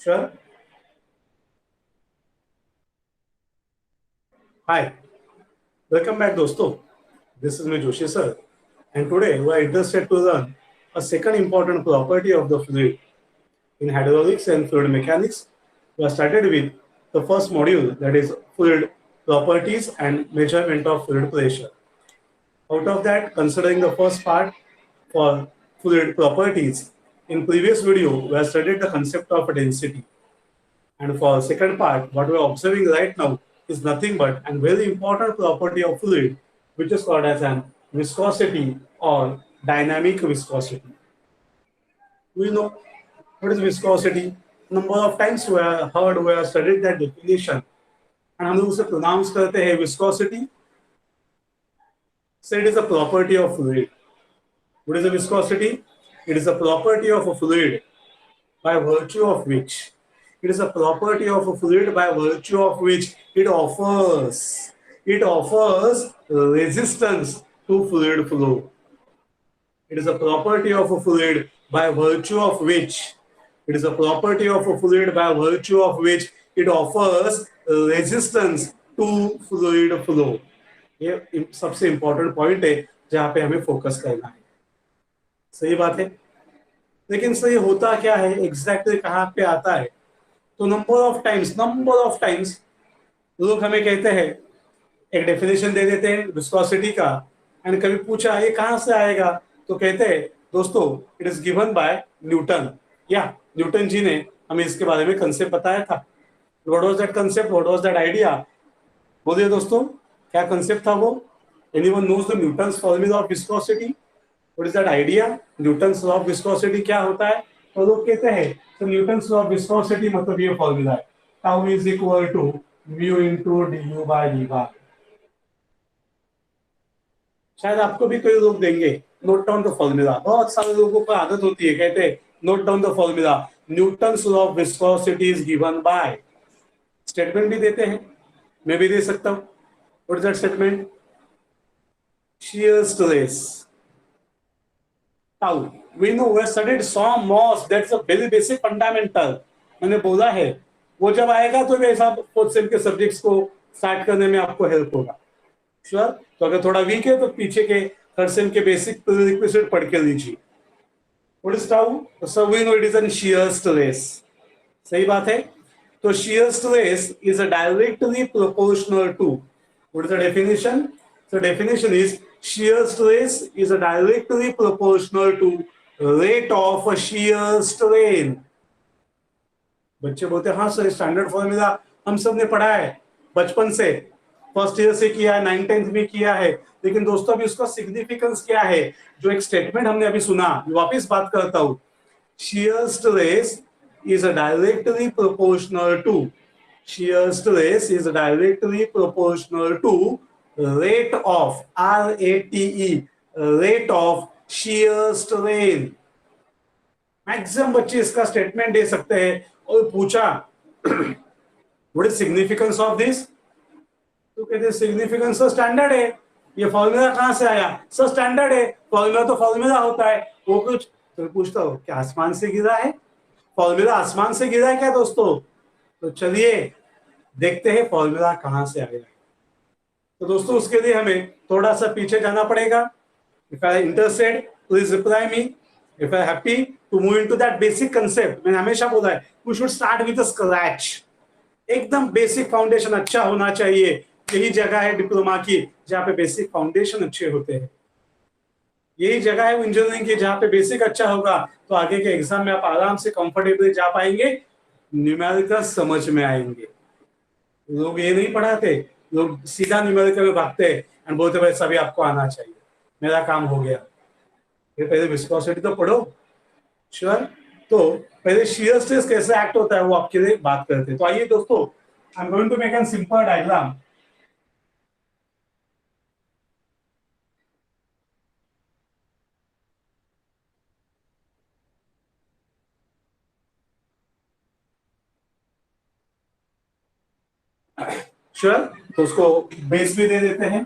Sure. Hi, welcome back, dosto. This is me, Joshi sir, and today we are interested to learn a second important property of the fluid. In hydraulics and fluid mechanics, we have started with the first module, that is fluid properties and measurement of fluid pressure. Out of that, considering the first part for fluid properties, in previous video we have studied the concept of density. And for second part, what we are observing right now is nothing but a very important property of fluid, which is called as an viscosity or dynamic viscosity. We know what is viscosity. Number of times we have heard, we have studied that definition, and हम लोग उसे pronounce करते हैं viscosity. So it is a property of fluid. What is a viscosity? It is a property of a fluid by virtue of which it is a property of a fluid by virtue of which it offers resistance to fluid flow. It is a property of a fluid by virtue of which it offers resistance to fluid flow. ये सबसे important point है जहां पे हमें focus करना है. सही बात है. लेकिन सही होता क्या है, एग्जैक्टली कहाँ पे आता है? तो नंबर ऑफ टाइम्स लोग हमें कहते हैं, एक डेफिनेशन दे देते हैं विस्कोसिटी का, एंड कभी पूछा ये कहां से आएगा, तो कहते हैं दोस्तों it is given by Newton. या न्यूटन जी ने हमें इसके बारे में कंसेप्ट बताया था. What was that concept, what was that idea? बोलिए दोस्तों, क्या कंसेप्ट था वो? Anyone knows the Newton's formula of viscosity? What is that idea? Newton's law of viscosity क्या होता है? तो लोग कहते हैं तो न्यूटन्स लॉ ऑफ विस्कोसिटी मतलब ये फॉर्मूला है, tau is equal to mu into du by dy. शायद आपको भी कोई लोग देंगे नोट डाउन द फॉर्मूला. बहुत सारे लोगों को आदत होती है, कहते हैं note down the formula. Newton's law of viscosity is given bye, statement भी देते हैं, मैं भी दे सकता हूं. What is that statement? shear stress. Now we know we have studied some Moss, that's a very basic fundamental. मैंने बोला है वो जब आएगा तो वैसा फोर्थ सेम के सब्जेक्ट्स को स्टार्ट करने में आपको हेल्प होगा. श्योर. तो अगर थोड़ा वीक है तो पीछे के थर्ड सेम के बेसिक प्रीरिक्विजिट पढ़ के लीजिए. What is tau? So we know it is an shear stress. सही बात है. तो shear stress is a directly proportional to, what is the definition? The definition is shear stress is a directly proportional to rate of a shear strain. बच्चे बोलते हैं हाँ sir standard formula हम सब ने पढ़ा है बचपन से, फर्स्ट ईयर से किया है, 9th-10th में किया है. लेकिन दोस्तों अभी उसका सिग्निफिकेंस क्या है? जो एक स्टेटमेंट हमने अभी सुना, वापस बात करता हूं. shear stress is a directly proportional to shear stress is directly proportional to rate of rate rate of shear strain. Maximum बच्चे इसका स्टेटमेंट दे सकते हैं. और पूछा what is significance of this, तो कहते हैं सिग्निफिकेंस तो स्टैंडर्ड है. ये फॉर्मूला कहां से आया? सर स्टैंडर्ड है. फॉर्मूला तो फॉर्मूला होता है. वो कुछ तो पूछता हूँ क्या आसमान से गिरा है? फॉर्मूला आसमान से गिरा है क्या दोस्तों? तो चलिए देखते हैं फॉर्मूला कहां से आया. तो दोस्तों उसके लिए हमें थोड़ा सा पीछे जाना पड़ेगा. If I interested please reply me. If I happy to move into that basic concept. मैंने हमेशा बोला है we should start with a scratch. एकदम बेसिक फाउंडेशन अच्छा होना चाहिए. यही जगह है डिप्लोमा की जहाँ पे बेसिक फाउंडेशन अच्छे होते हैं. यही जगह है इंजीनियरिंग की जहाँ पे बेसिक अच्छा होगा तो आगे के एग्जाम में आप आराम से कंफर्टेबली जा पाएंगे, न्यूमेरिकल समझ में आएंगे. लोग ये नहीं पढ़ाते, लोग सीधा न्यूमेरिकल में भागते हैं एंड बोलते भाई सभी आपको आना चाहिए, मेरा काम हो गया. ये पहले विस्कोसिटी तो पढ़ो. श्योर. तो पहले shear stress कैसे एक्ट होता है वो आपके लिए बात करते हैं. तो आइए दोस्तों, I am going to make an simple diagram. Sure. तो उसको बेस भी दे देते हैं.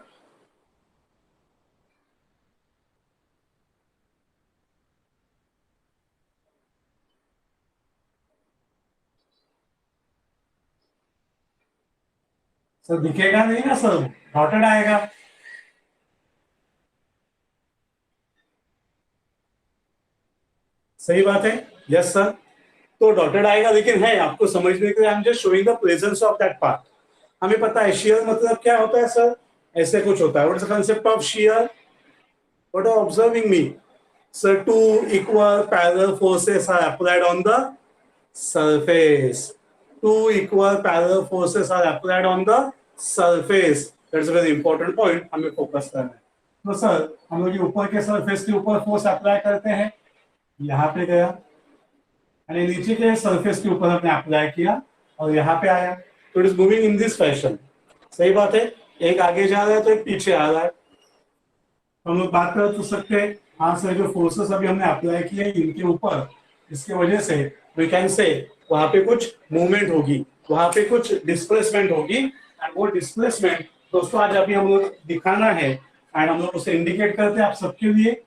सर दिखेगा नहीं ना सर, डॉटेड आएगा। सही बात है। यस सर, तो डॉटेड आएगा, लेकिन है आपको समझने के लिए I am just showing the presence of that part. हमें पता है शेयर मतलब क्या होता है सर, ऐसे कुछ होता है। What is the concept of shear? What are observing me sir? Two equal parallel forces are applied on the surface. Two equal parallel forces are applied on the surface. That's a very important point, हमें focus करना है। तो sir हम लोग ये ऊपर के surface के ऊपर फोर्स अप्लाई करते हैं, यहाँ पे गया, यानी नीचे के सरफेस के ऊपर हमने अप्लाई किया और यहाँ पे आया, तो it is moving in this fashion. सही बात है, एक आगे जा रहा है तो एक पीछे आ रहा है। हम लोग बात कर तो सकते हैं, हाँ सर जो फोर्सेस अभी हमने अप्लाई किए इनके ऊपर, इसके वजह से वी कैन से वहां पे कुछ मूवमेंट होगी, वहां पे कुछ डिस्प्लेसमेंट होगी। एंड वो डिस्प्लेसमेंट दोस्तों आज अभी हम लोग दिखाना है, एंड हम लोग उसे इंडिकेट करते हैं आप सबके लिए।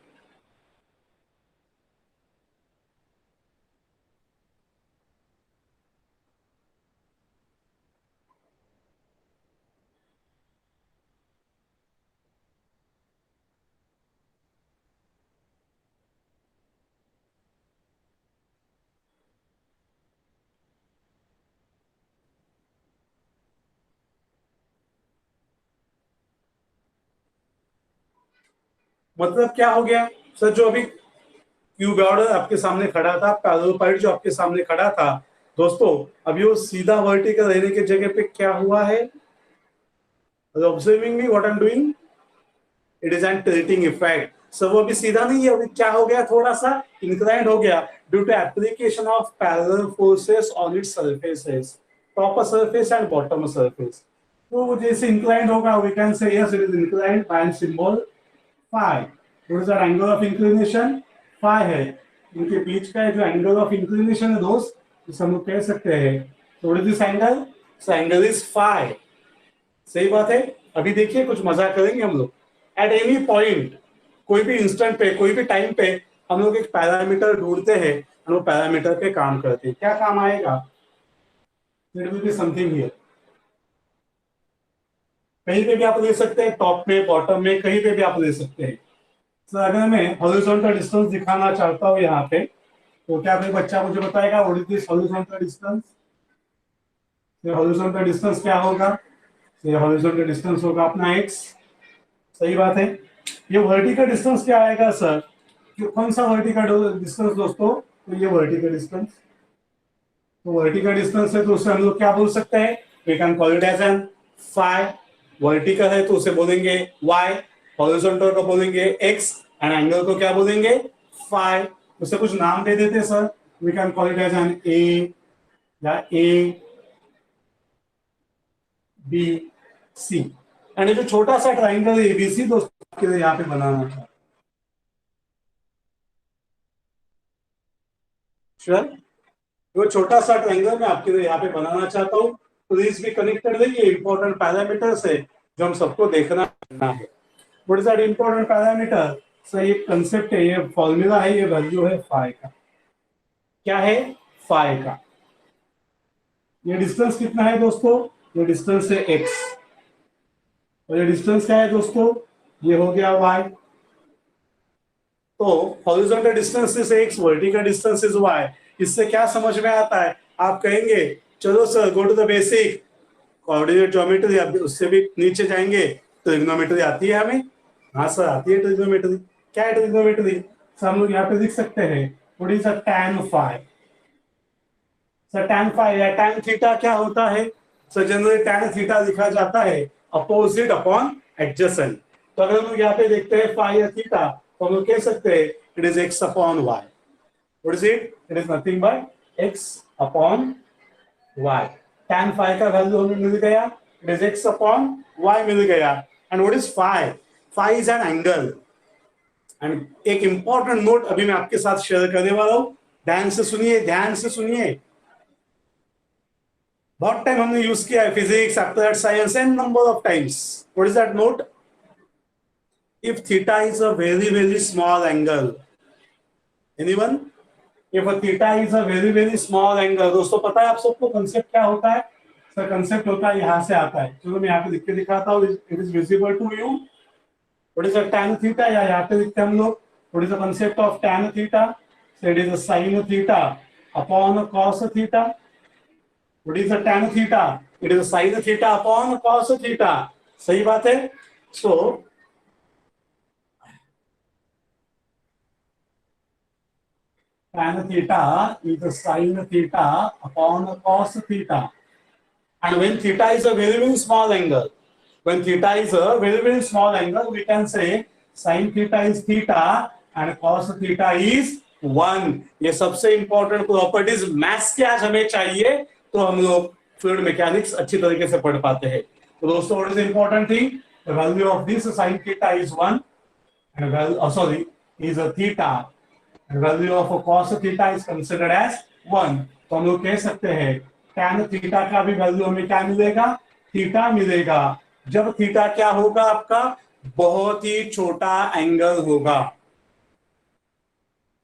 मतलब क्या हो गया सर, जो अभी क्यूब ऑर्डर आपके सामने खड़ा था, पैरेलल पार्ट जो आपके सामने खड़ा था दोस्तों, अभी वो सीधा वर्टिकल रहने की जगह पे क्या हुआ है? Observing me what I am doing, it is N tilting effect. Sir वो अभी सीधा नहीं है, अभी क्या हो गया, थोड़ा सा इंक्लाइंड हो गया due to application of parallel forces on its surfaces, topper surface and bottom surface. तो वो जैसे इंक्लाइंड होगा we can say yes it is inclined by symbol phi. What is the angle of inclination? Phi है। इनके बीच का जो angle of inclination है दोस्त, जिसे हम लोग कह सकते हैं, what is this angle? Angle is phi. सही बात है। अभी देखिए कुछ मजा करेंगे हम लोग। एट एनी पॉइंट, कोई भी इंस्टेंट पे, कोई भी टाइम पे हम लोग एक पैरामीटर ढूंढते हैं और वो पैरामीटर पे काम करते हैं। क्या काम आएगा? There will be something here. कहीं पे भी आप ले सकते हैं, टॉप में, बॉटम में, कहीं पे भी आप ले सकते हैं। तो अगर मैं हॉरिजॉन्टल डिस्टेंस दिखाना चाहता हूँ यहाँ पे, तो क्या कोई बच्चा मुझे बताएगा what is this horizontal distance? Horizontal distance क्या होगा? हॉरिजॉन्टल डिस्टेंस होगा अपना एक्स। सही बात है। ये वर्टिकल डिस्टेंस क्या आएगा सर? कौन सा वर्टिकल डिस्टेंस दोस्तों? तो ये वर्टिकल डिस्टेंस। तो वर्टिकल डिस्टेंस है तो उसे हम लोग क्या बोल सकते हैं? We can call it as an phi. Vertical है तो उसे बोलेंगे वाई, हॉरिजॉन्टल को बोलेंगे एक्स, एंड एंगल को क्या बोलेंगे? फाई। उसे कुछ नाम दे देते sir, we can call it as an a, या ए बी सी। एंड जो छोटा सा ट्राइंगल एबीसी दोस्तों के लिए यहाँ पे बनाना था। श्योर, वो छोटा सा ट्रायंगल मैं आपके लिए यहाँ पे बनाना चाहता हूँ। प्लीज भी कनेक्टेड रहिए, इंपॉर्टेंट पैरामीटर्स है जो हम सबको देखना है। What is that important parameter? Sir ये कंसेप्ट है, ये फॉर्मूला है, ये वैल्यू है फाई का। क्या है? फाई का। ये डिस्टेंस कितना है दोस्तों? ये डिस्टेंस है एक्स, और ये डिस्टेंस क्या है दोस्तों? ये हो गया वाई। तो horizontal distance is x, vertical distance is y. इससे क्या समझ में आता है? आप कहेंगे चलो sir go to the basic coordinate geometry, आप उससे भी नीचे जाएंगे, ट्रिग्नोमेट्री आती है हमें? हाँ सर आती है ट्रिग्नोमेट्री। क्या है ट्रिग्नोमेट्री? सर हम लोग यहाँ पे लिख सकते हैं what is a tan phi. Sir tan phi या tan थीटा क्या होता है? सर जनरली tan थीटा लिखा जाता है अपोजिट अपॉन एडजेसेंट। तो अगर हम लोग यहाँ पे देखते हैं फाई या थीटा, तो हम लोग कह सकते हैं it is x upon y. What is it? It is nothing but x upon y। tan phi का वैल्यू हमें मिल गया, it is x upon y मिल गया। And what is phi? phi is an angle. And एक important note अभी मैं आपके साथ शेयर करने वाला हूं, ध्यान से सुनिए, ध्यान से सुनिए। बहुत टाइम हमने यूज किया है physics, applied science and number of times. What is that note? If theta is a very very small angle, anyone? If theta is a very very small angle, दोस्तों पता है आप सबको कंसेप्ट क्या होता है? सर कंसेप्ट होता है यहाँ से आता है, चलो मैं यहाँ पे लिख के दिखाता हूँ, it is visible to you. What is the tan theta, या यहाँ पे लिखते हैं हम लोग, what is the concept of tan theta, it is sin theta upon cos theta. What is the tan theta, it is sin theta upon cos theta. सही बात है। सो tan theta is sin theta upon cos theta. And when theta is a very, very small angle, when theta is a very, very small angle, we can say sin theta is theta and cos theta is 1. ये सबसे important properties maths के आज हमें चाहिए, तो हम लोग fluid mechanics अच्छी तरीके से पढ़ पाते हैं। तो दोस्तों, what is important thing, the value of this sin theta is 1 and value is a theta. Value of cos theta is considered as 1। तो हम लोग कह सकते हैं tan थीटा का भी वैल्यू हमें क्या मिलेगा, थीटा मिलेगा, जब थीटा क्या होगा आपका, बहुत ही छोटा एंगल होगा।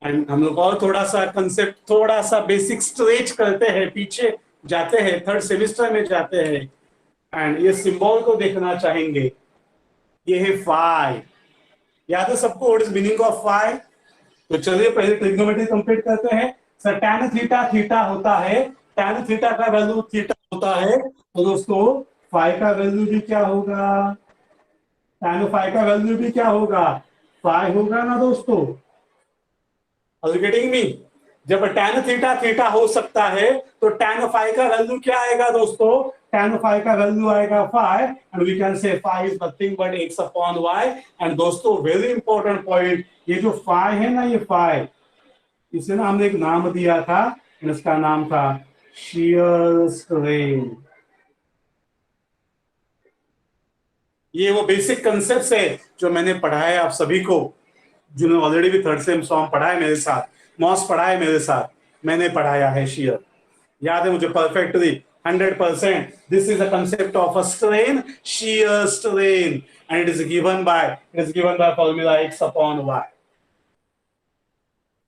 एंड हम लोग और थोड़ा सा कंसेप्ट, थोड़ा सा बेसिक स्ट्रेच करते हैं, पीछे जाते हैं, थर्ड सेमिस्टर में जाते हैं, एंड ये सिंबल को देखना चाहेंगे। ये है फाई, याद है सबको what is meaning of phi? तो चलिए पहले ट्रिग्नोमेट्री कंप्लीट करते हैं। सर tan थीटा थीटा होता है, tan थीटा का वैल्यू थीटा होता है, तो दोस्तों फाई का वैल्यू भी क्या होगा, tan फाई का वैल्यू भी क्या होगा, फाई होगा ना दोस्तों। Are you getting me? जब tan थीटा थीटा हो सकता है तो tan फाई का वैल्यू क्या आएगा दोस्तों, tan फाई का वैल्यू आएगा phi, and we can say phi is nothing but x upon y। एंड दोस्तों वेरी इंपॉर्टेंट पॉइंट, ये जो फाई है ना, ये फाई, इसे ना हमने एक नाम दिया था, इसका नाम था शियर स्ट्रेन। ये वो बेसिक कंसेप्ट है जो मैंने पढ़ाया आप सभी को, जिन्होंने ऑलरेडी भी थर्ड सेम सॉन्ग पढ़ा है मेरे साथ, मॉस पढ़ा है मेरे साथ, मैंने पढ़ाया है शियर, याद है मुझे perfectly 100%। This is a concept of a strain, shear strain, and it is given by formula x upon y।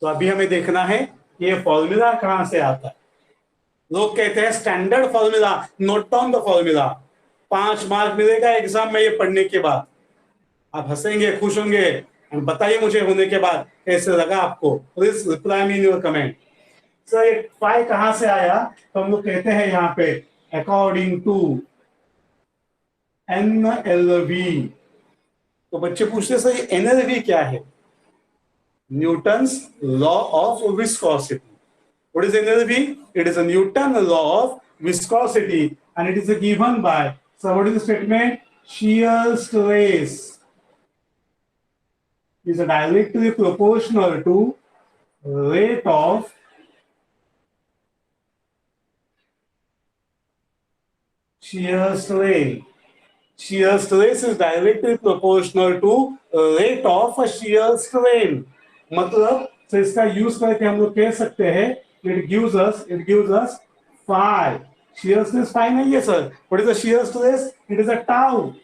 तो अभी हमें देखना है ये फॉर्मूला कहां से आता है। लोग कहते हैं standard formula, note down the formula, 5 mark मिलेगा एग्जाम में ये पढ़ने के बाद। आप हंसेंगे, खुश होंगे, बताइए मुझे होने के बाद कैसे लगा आपको। Please reply me in your comment. Sir ये फाई कहां से आया, तो हम लोग कहते हैं यहाँ पे अकॉर्डिंग टू NLV। तो बच्चे पूछते सर ये NLV क्या है? Newton's law of viscosity. What is NLV? It is a Newton law of viscosity, and it is given by, so what is the statement? Shear stress is directly proportional to rate of shear strain. Shear stress is directly proportional to rate of shear strain. मतलब तो इसका use करके हम लोग कह सकते हैं it gives us phi. Shear stress phi नहीं है sir. What is the shear stress? It is a tau.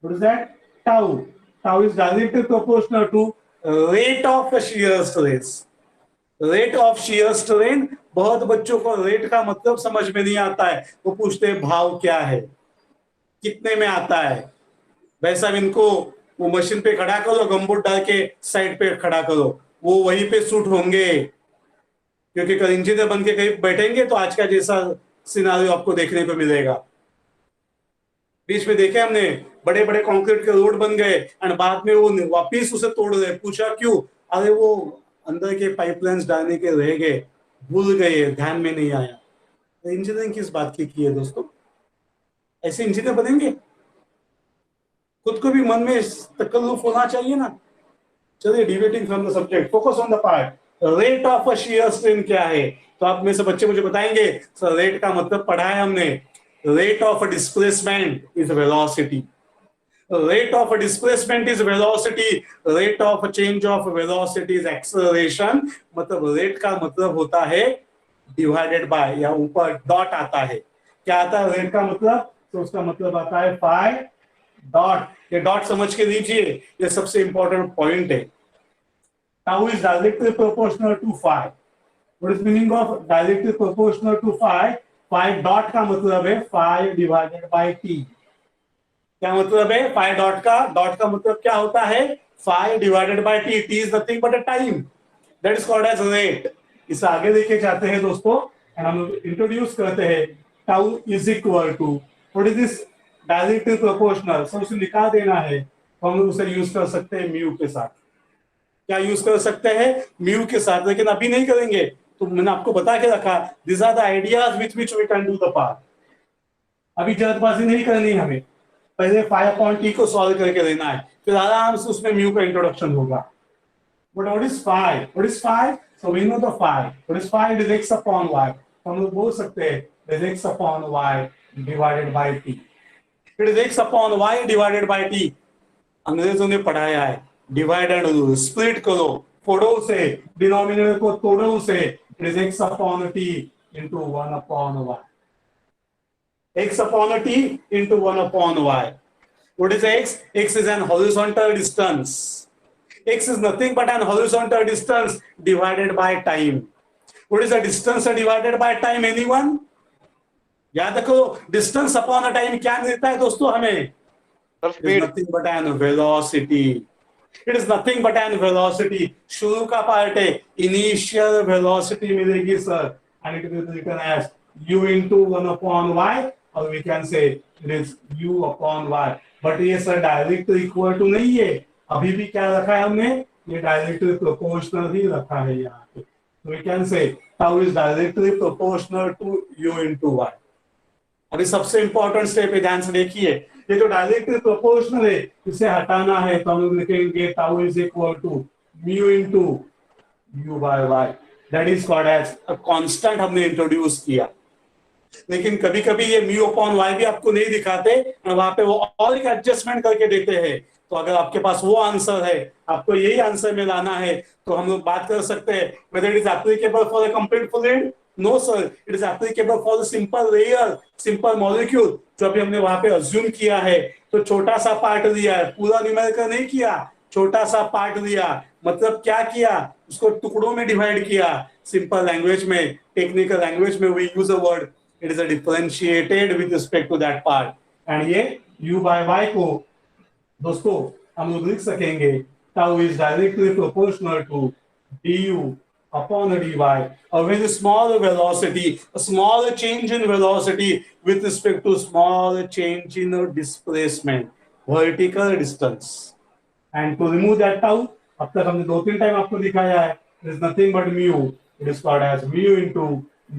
What is that? Tau. Tau is directly proportional to rate of shear stress. Rate of shear strain, बहुत बच्चों को rate का मतलब समझ में नहीं आता है, वो पूछते हैं भाव क्या है, कितने में आता है। वैसा इनको वो मशीन पे खड़ा करो, गमबूट डाल के साइड पे खड़ा करो, वो वहीं पे सूट होंगे, क्योंकि कल इंजीनियर बन के कहीं बैठेंगे तो आज का जैसा सिनारियो आपको देखने को मिलेगा। बीच में देखे हमने बड़े बड़े कंक्रीट के रोड बन गए एंड बाद में वो वापिस उसे तोड़ रहे, पूछा क्यों? अरे वो अंदर के पाइपलाइंस डालने के रह गए, भूल गए, ध्यान में नहीं आया। तो इंजीनियरिंग किस बात की है दोस्तों? ऐसे इंजीनियर बनेंगे? खुद को भी मन में तकल्लुफ होना चाहिए ना। चलिए deviating from the subject, focus on the part. Rate of shear strain क्या है? तो आप में से बच्चे मुझे बताएंगे सर रेट का मतलब पढ़ा है हमने, rate of displacement is velocity, rate of displacement is velocity, rate of change of velocity is acceleration. मतलब रेट का मतलब होता है डिवाइडेड बाय, या ऊपर डॉट आता है, क्या आता है रेट का मतलब? तो उसका मतलब आता है फाई डॉट। ये डॉट समझ के लीजिए, ये सबसे इंपॉर्टेंट पॉइंट है। Tau is directly proportional to phi. What is meaning of directly proportional to phi? Five dot का मतलब है 5 डिवाइडेड बाई टी। क्या मतलब है 5 डॉट का मतलब क्या होता है 5 divided by t. T is nothing but a time, that is called as rate. इसे आगे लेके जाते हैं दोस्तों, एंड हम इंट्रोड्यूस करते हैं tau is equal to what is this directly proportional. सब उसे निकाल देना है तो हम लोग उसे यूज कर सकते हैं म्यू के साथ। क्या यूज कर सकते हैं म्यू के साथ, लेकिन अभी नहीं करेंगे। तो मैंने आपको बता के रखा this are the ideas with which we can do the part. अभी जल्दबाजी नहीं करनी हमें, पहले 5/t को सॉल्व करके लेना है, फिर आराम से उसमें म्यू का इंट्रोडक्शन होगा। But what is 5? What is 5? So we know the 5. What is 5? It is x upon y. तो हम लोग बोल सकते हैं it is x upon y divided by t. It is x upon y divided by t. अंग्रेजों ने पढ़ाया है डिवाइड रूल, स्प्लिट करो, फोड़ो उसे, डिनोमिनेटर को तोड़ो उसे। It is x upon t into 1 upon y. X upon t into 1 upon y. What is x? X is an horizontal distance. X is nothing but an horizontal distance divided by time. What is the distance divided by time? Anyone? याद रखो distance upon a time क्या मिलता है दोस्तों हमें? It is nothing but an velocity. It is nothing but an velocity. शुरू का part है initial velocity मिलेगी sir, and it will be written as u into 1 upon y, or we can say it is u upon y. But ये sir direct equal to नहीं है, अभी भी क्या रखा है हमने, ये डायरेक्टली प्रोपोर्शनल ही रखा है यहाँ पे। तो we can say tau is directly proportional to u into y। अभी सबसे इंपॉर्टेंट स्टेप है, ध्यान से देखिए, ये जो डायरेक्टली प्रोपोर्शनल है इसे हटाना है तो हम लोग लिखेंगे tau is equal to mu into u by y, that is called as a constant हमने इंट्रोड्यूस किया। लेकिन कभी कभी ये म्यू अपॉन वाई भी आपको नहीं दिखाते, वहां पे वो और एक एडजस्टमेंट करके देते हैं। तो अगर आपके पास वो आंसर है, आपको यही आंसर में लाना है, तो हम लोग बात कर सकते हैं whether it is applicable for a complete fluid. No sir, it is applicable for the simple layer, simple molecule जो अभी हमने वहां पे अज्यूम किया है। तो छोटा सा पार्ट लिया है, पूरा न्यूमेरिकल नहीं किया, छोटा सा पार्ट लिया, मतलब क्या किया, उसको टुकड़ों में डिवाइड किया। सिंपल लैंग्वेज में, टेक्निकल लैंग्वेज में we use a word, it is a differentiated with respect to that part, and ये u by y को दोस्तों हम लोग लिख सकेंगे tau is directly proportional to du upon dy, a very small velocity, a small change in velocity with respect to small change in displacement, vertical distance. And to remove that tau, अब तक हमने 2-3 time आपको दिखाया है, it is nothing but mu, it is called as mu into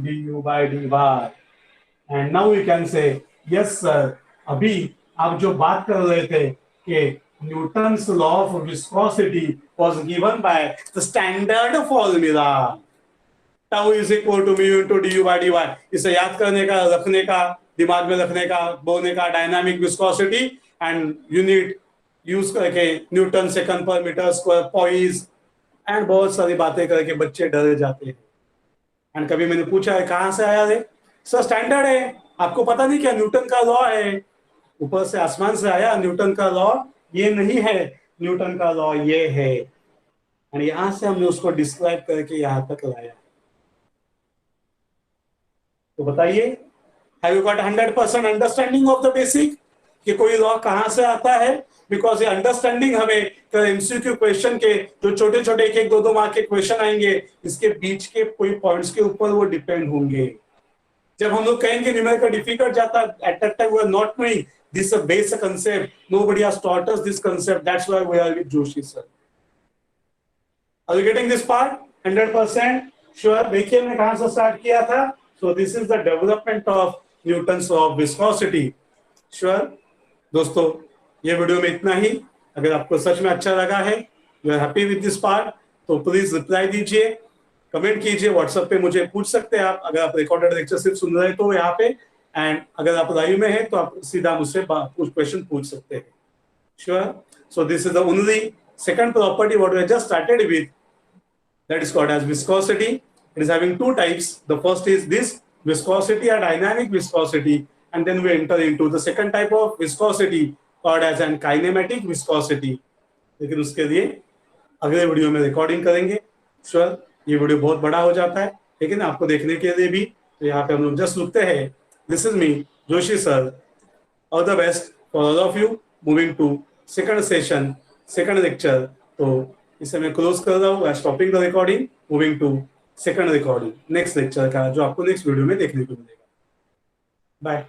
du by dy. And now we can say yes sir, अभी आप जो बात कर रहे थे कि Newton's law of viscosity was given by the standard formula tau is equal to mu into du by dy। इसे याद करने का, रखने का, दिमाग में रखने का, बोलने का, dynamic viscosity and unit use करके न्यूटन सेकंड पर मीटर स्क्वायर, पॉइज एंड बहुत सारी बातें करके बच्चे डरे जाते हैं। एंड कभी मैंने पूछा है कहां से आया है, सर स्टैंडर्ड है, आपको पता नहीं क्या न्यूटन का लॉ है, ऊपर से आसमान से आया न्यूटन का लॉ, ये नहीं है, न्यूटन का लॉ ये है। और यहां से हमने उसको डिस्क्राइब करके यहां तक लाया। तो बताइए, have you got 100% understanding of the basic कि कोई लॉ कहां से आता है? बिकॉज ये अंडरस्टैंडिंग हमें एमसीक्यू क्वेश्चन के जो छोटे छोटे 1-1, 2-2 मार्क के क्वेश्चन आएंगे, इसके बीच के कोई पॉइंट्स के ऊपर वो डिपेंड होंगे। जब हम लोग कहेंगे न्यूमेरिकल डिफिकल्ट जाता, at that time we are not knowing this a basic concept, nobody has taught us this concept, that's why we are with Joshi sir. Are you getting this part? 100% sure? देखिए मैंने कहां से start किया था। So this is the development of Newton's law of viscosity. Sure दोस्तों, ये video में इतना ही। अगर आपको सच में अच्छा लगा है, you are happy with this part, तो प्लीज रिप्लाई दीजिए, कमेंट कीजिए, व्हाट्सएप पे मुझे पूछ सकते हैं आप। अगर आप रिकॉर्डेड लेक्चर सिर्फ सुन रहे हैं तो यहाँ पे, एंड अगर आप लाइव में हैं तो आप सीधा मुझसे कुछ क्वेश्चन पूछ सकते हैं। Sure? So this is the only second property what we just started with, that is called as viscosity. It is having two types. The first is this viscosity or dynamic viscosity, and then we enter into the second type of viscosity called as an kinematic viscosity. लेकिन उसके लिए अगले video में recording करेंगे। Sure, ये video बहुत बड़ा हो जाता है, लेकिन आपको देखने के लिए भी तो यहाँ पे हम लोग जस्ट रुकते हैं. This is me Joshi sir. All the best for all of you. Moving to second session, second lecture. तो इसे मैं क्लोज कर रहा हूँ. Stopping the recording, moving to second recording, next lecture का, जो आपको नेक्स्ट वीडियो में देखने को मिलेगा. बाय.